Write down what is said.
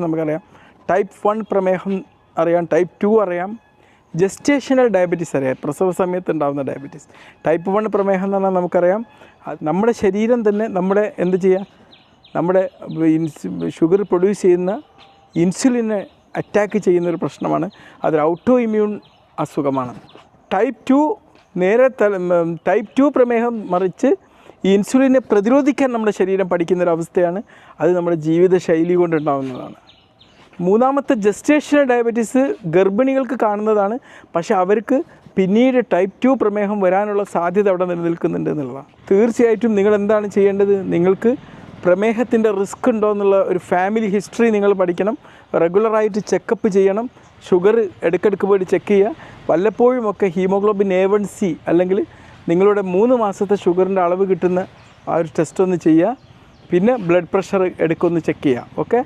നമുക്കറിയാം. ടൈപ്പ് 1 പ്രമേഹം അറിയാം, ടൈപ്പ് 2 അറിയാം, ജസ്റ്റേഷണൽ ഡയബറ്റീസ് അറിയാം, പ്രസവ സമയത്ത് ഉണ്ടാകുന്ന ഡയബറ്റീസ്. ടൈപ്പ് 1 പ്രമേഹം എന്ന് പറഞ്ഞാൽ നമുക്കറിയാം, നമ്മുടെ ശരീരം തന്നെ എന്ത് ചെയ്യുക, നമ്മുടെ ഷുഗർ പ്രൊഡ്യൂസ് ചെയ്യുന്ന ഇൻസുലിനെ അറ്റാക്ക് ചെയ്യുന്നൊരു പ്രശ്നമാണ്. അതൊരു ഔട്ടോ ഇമ്മ്യൂൺ അസുഖമാണ്. ടൈപ്പ് 2 പ്രമേഹം മറിച്ച് ഈ ഇൻസുലിനെ പ്രതിരോധിക്കാൻ നമ്മുടെ ശരീരം പഠിക്കുന്നൊരവസ്ഥയാണ്. അത് നമ്മുടെ ജീവിതശൈലി കൊണ്ടുണ്ടാകുന്നതാണ്. മൂന്നാമത്തെ ജസ്റ്റേഷണൽ ഡയബറ്റീസ് ഗർഭിണികൾക്ക് കാണുന്നതാണ്. പക്ഷേ അവർക്ക് പിന്നീട് ടൈപ്പ് 2 പ്രമേഹം വരാനുള്ള സാധ്യത അവിടെ നിലനിൽക്കുന്നുണ്ട് എന്നുള്ളതാണ്. തീർച്ചയായിട്ടും നിങ്ങൾ എന്താണ് ചെയ്യേണ്ടത്, നിങ്ങൾക്ക് പ്രമേഹത്തിൻ്റെ റിസ്ക് ഉണ്ടോ എന്നുള്ള ഒരു ഫാമിലി ഹിസ്റ്ററി നിങ്ങൾ പഠിക്കണം. റെഗുലറായിട്ട് ചെക്കപ്പ് ചെയ്യണം. ഷുഗർ ഇടയ്ക്കിടയ്ക്ക് പോയിട്ട് ചെക്ക് ചെയ്യുക. വല്ലപ്പോഴുമൊക്കെ ഹീമോഗ്ലോബിൻ A1C അല്ലെങ്കിൽ നിങ്ങളുടെ 3 മാസത്തെ ഷുഗറിൻ്റെ അളവ് കിട്ടുന്ന ആ ഒരു ടെസ്റ്റ് ഒന്ന് ചെയ്യുക. പിന്നെ ബ്ലഡ് പ്രഷർ ഇടയ്ക്കൊന്ന് ചെക്ക് ചെയ്യുക. ഓക്കെ.